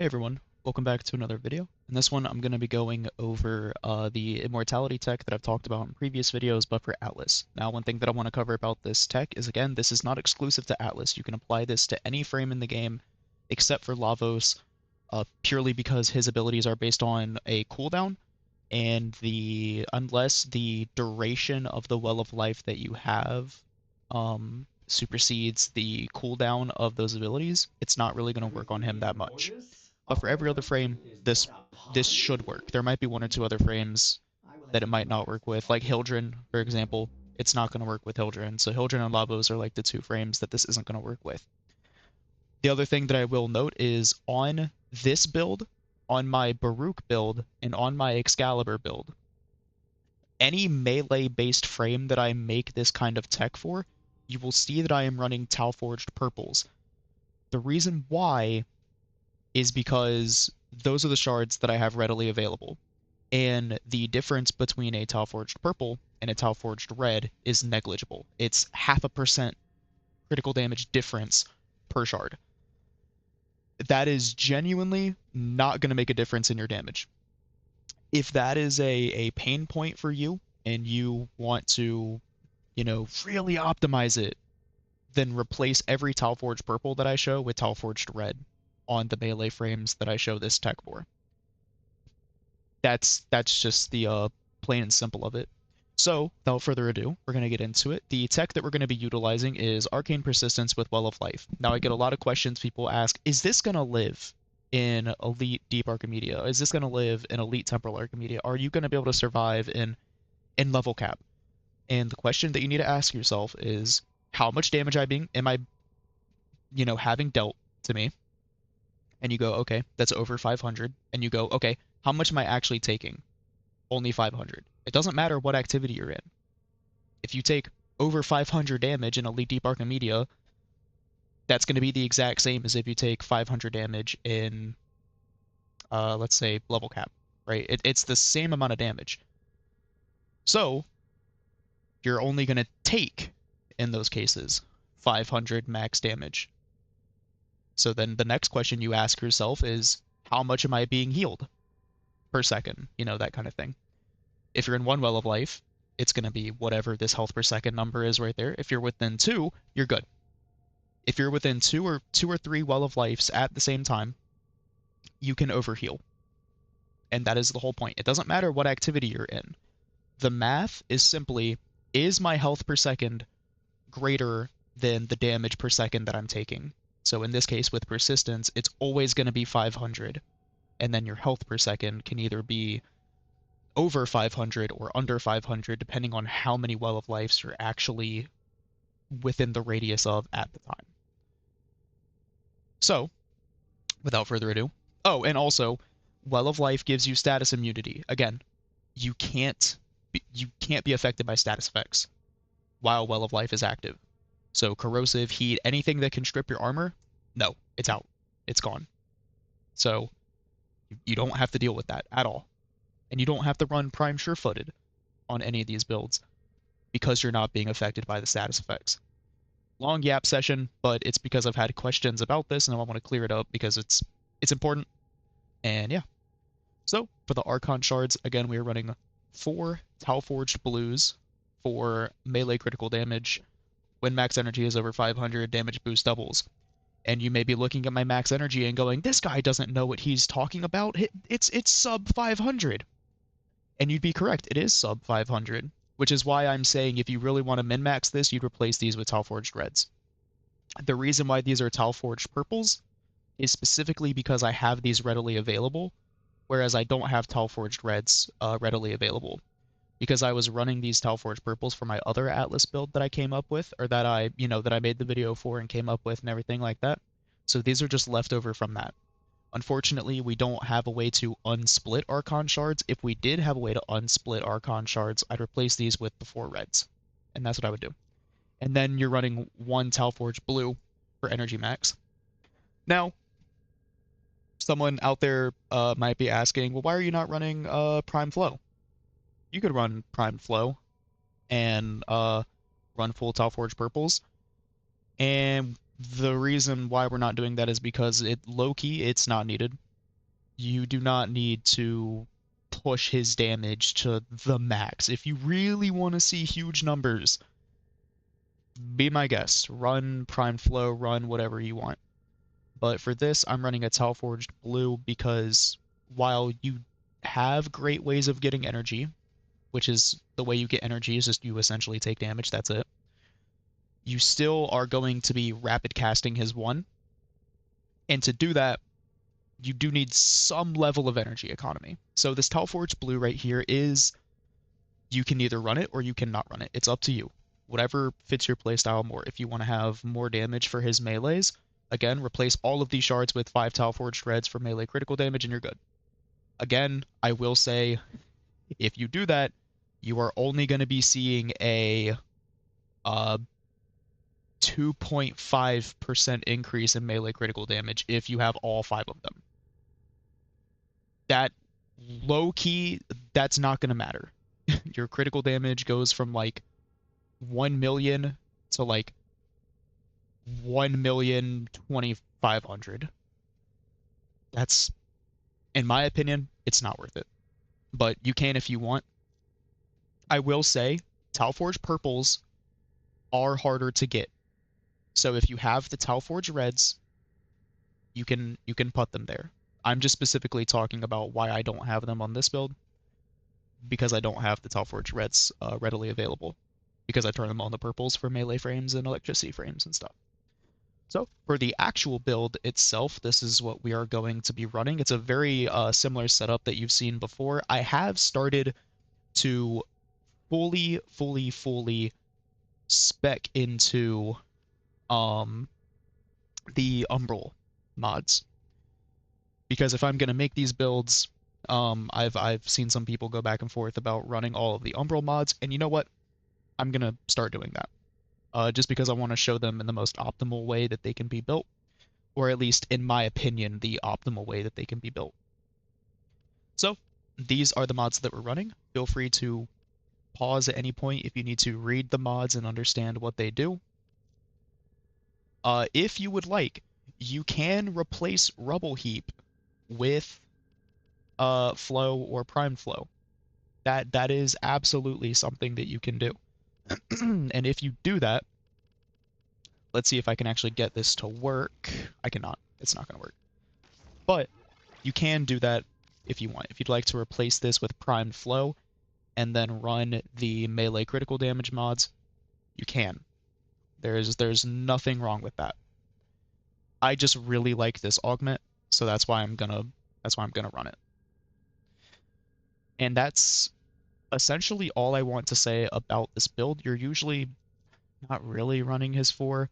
Hey everyone, welcome back to another video. In this one, I'm going to be going over the immortality tech that I've talked about in previous videos, but for Atlas. Now, one thing that I want to cover about this tech is, again, this is not exclusive to Atlas. You can apply this to any frame in the game except for Lavos, purely because his abilities are based on a cooldown, and unless the duration of the Well of Life that you have supersedes the cooldown of those abilities, it's not really going to work on him that much. But for every other frame, this should work. There might be one or two other frames that it might not work with, like Hildren, for example. It's not going to work with Hildren. So Hildren and Lavos are like the two frames that this isn't going to work with. The other thing that I will note is on this build, on my Baruch build, and on my Excalibur build, any melee-based frame that I make this kind of tech for, you will see that I am running Tau-Forged Purples. The reason why is because those are the shards that I have readily available. And the difference between a Tau-Forged Purple and a Tau-Forged Red is negligible. It's 0.5% critical damage difference per shard. That is genuinely not going to make a difference in your damage. If that is a pain point for you and you want to, really optimize it, then replace every Tau-Forged Purple that I show with Tau-Forged Red on the melee frames that I show this tech for. That's just the plain and simple of it. So, without further ado, we're going to get into it. The tech that we're going to be utilizing is Arcane Persistence with Well of Life. Now, I get a lot of questions. People ask, is this going to live in Elite Deep Archimedia? Is this going to live in Elite Temporal Archimedia? Are you going to be able to survive in level cap? And the question that you need to ask yourself is, how much damage am I having dealt to me? And you go, okay, that's over 500. And you go, okay, how much am I actually taking? Only 500. It doesn't matter what activity you're in. If you take over 500 damage in Elite Deep Archimedia, that's going to be the exact same as if you take 500 damage in, let's say, level cap, right? It's the same amount of damage. So, you're only going to take, in those cases, 500 max damage. So then the next question you ask yourself is, how much am I being healed per second? That kind of thing. If you're in one Well of Life, it's going to be whatever this health per second number is right there. If you're within two, you're good. If you're within two or three Well of Lives at the same time, you can overheal. And that is the whole point. It doesn't matter what activity you're in. The math is simply, is my health per second greater than the damage per second that I'm taking? So in this case, with persistence, it's always going to be 500. And then your health per second can either be over 500 or under 500, depending on how many Well of Lives you're actually within the radius of at the time. So, without further ado, oh, and also, Well of Life gives you status immunity. Again, you can't be affected by status effects while Well of Life is active. So corrosive, heat, anything that can strip your armor, no, it's out. It's gone. So you don't have to deal with that at all. And you don't have to run Prime Sure-Footed on any of these builds because you're not being affected by the status effects. Long yap session, but it's because I've had questions about this and I want to clear it up because it's important. And yeah. So for the Archon shards, again, we are running 4 Tau-Forged Blues for melee critical damage. When max energy is over 500, damage boost doubles. And you may be looking at my max energy and going, this guy doesn't know what he's talking about. It's sub 500. And you'd be correct. It is sub 500, which is why I'm saying if you really want to min-max this, you'd replace these with Tau-Forged Reds. The reason why these are Tau-Forged Purples is specifically because I have these readily available, whereas I don't have Tau-Forged Reds readily available. Because I was running these Tau-Forged Purples for my other Atlas build that I came up with, or that I made the video for and came up with and everything like that. So these are just left over from that. Unfortunately, we don't have a way to unsplit Archon shards. If we did have a way to unsplit Archon shards, I'd replace these with the 4 reds. And that's what I would do. And then you're running 1 Tau-Forged Blue for energy max. Now, someone out there might be asking, well, why are you not running Prime Flow? You could run Prime Flow and run full Tau-Forged Purples. And the reason why we're not doing that is because low-key, it's not needed. You do not need to push his damage to the max. If you really want to see huge numbers, be my guest. Run Prime Flow, run whatever you want. But for this, I'm running a Talforged Blue because while you have great ways of getting energy, which is the way you get energy is just you essentially take damage, that's it. You still are going to be rapid casting his one. And to do that, you do need some level of energy economy. So this Talforged Blue right here is, you can either run it or you cannot run it. It's up to you. Whatever fits your playstyle more. If you want to have more damage for his melees, again, replace all of these shards with 5 Talforged Reds for melee critical damage and you're good. Again, I will say, if you do that, you are only going to be seeing a 2.5% increase in melee critical damage if you have all 5 of them. That low key, that's not going to matter. Your critical damage goes from like 1 million to like 1,020,500. That's, in my opinion, it's not worth it. But you can if you want. I will say, Talforge purples are harder to get. So if you have the Talforge reds, you can put them there. I'm just specifically talking about why I don't have them on this build, because I don't have the Talforge reds readily available, because I turn them on the purples for melee frames and electricity frames and stuff. So for the actual build itself, this is what we are going to be running. It's a very similar setup that you've seen before. I have started to fully spec into the Umbral mods, because if I'm going to make these builds, I've seen some people go back and forth about running all of the Umbral mods, and you know what? I'm going to start doing that. Just because I want to show them in the most optimal way that they can be built, or at least, in my opinion, the optimal way that they can be built. So these are the mods that we're running. Feel free to pause at any point if you need to read the mods and understand what they do. If you would like, you can replace Rubble Heap with Flow or Prime Flow. That is absolutely something that you can do. And if you do that, let's see if I can actually get this to work. I cannot. It's not going to work. But you can do that if you want. If you'd like to replace this with Primed Flow and then run the melee critical damage mods, you can. There's nothing wrong with that. I just really like this augment, so that's why I'm gonna run it. And that's essentially all I want to say about this build. You're usually not really running his 4,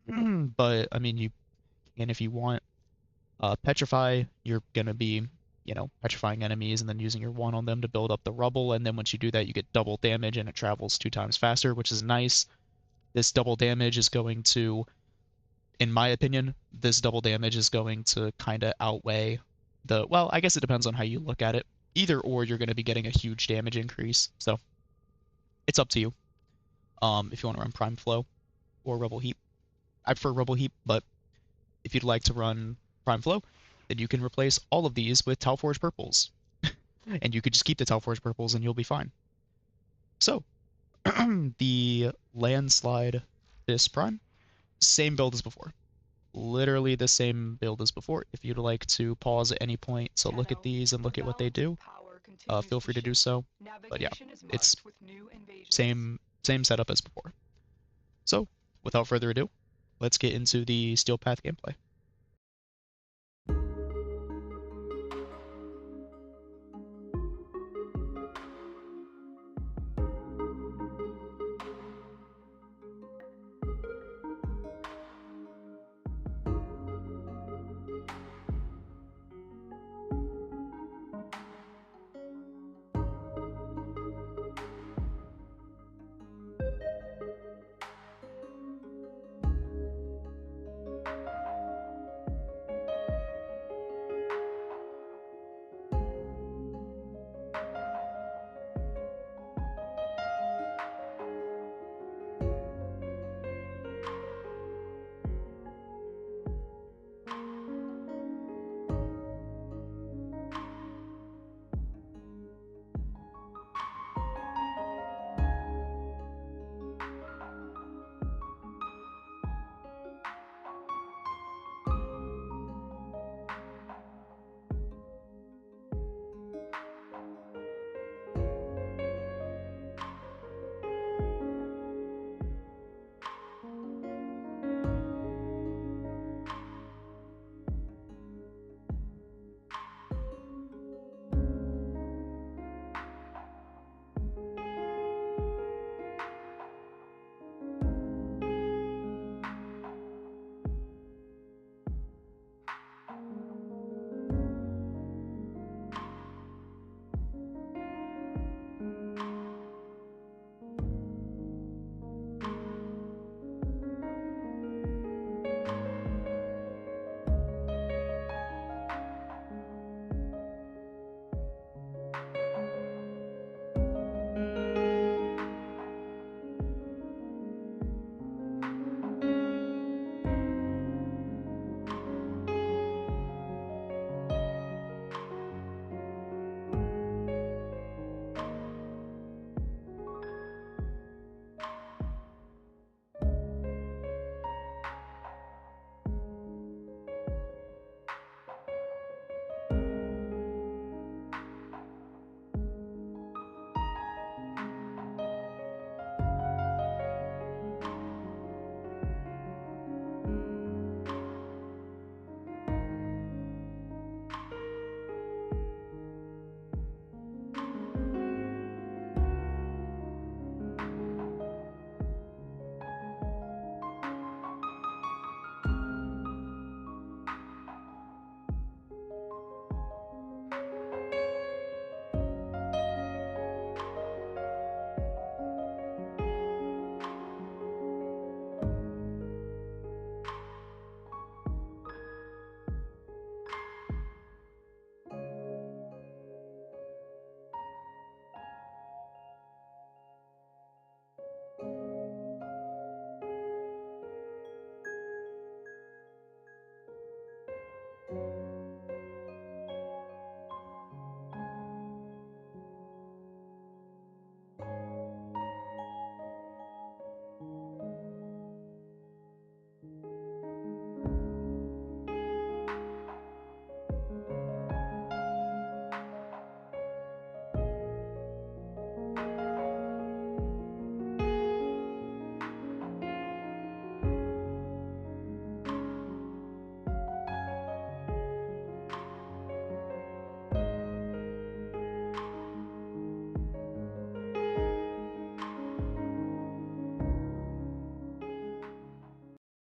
but I mean, you can if you want. Petrify, you're gonna be, petrifying enemies and then using your 1 on them to build up the rubble, and then once you do that, you get double damage and it travels 2 times faster, which is nice. This double damage is going to, in my opinion, this double damage is going to kind of outweigh well, I guess it depends on how you look at it. Either or, you're going to be getting a huge damage increase, so it's up to you. If you want to run Prime Flow or Rubble Heap. I prefer Rubble Heap, but if you'd like to run Prime Flow, then you can replace all of these with Talforge Purples. And you could just keep the Talforge Purples and you'll be fine. So, the Landslide Fist Prime, same build as before. Literally the same build as before. If you'd like to pause at any point to look at these and look at what they do, feel free to do so. But yeah, it's same setup as before. So, without further ado, let's get into the Steel Path gameplay.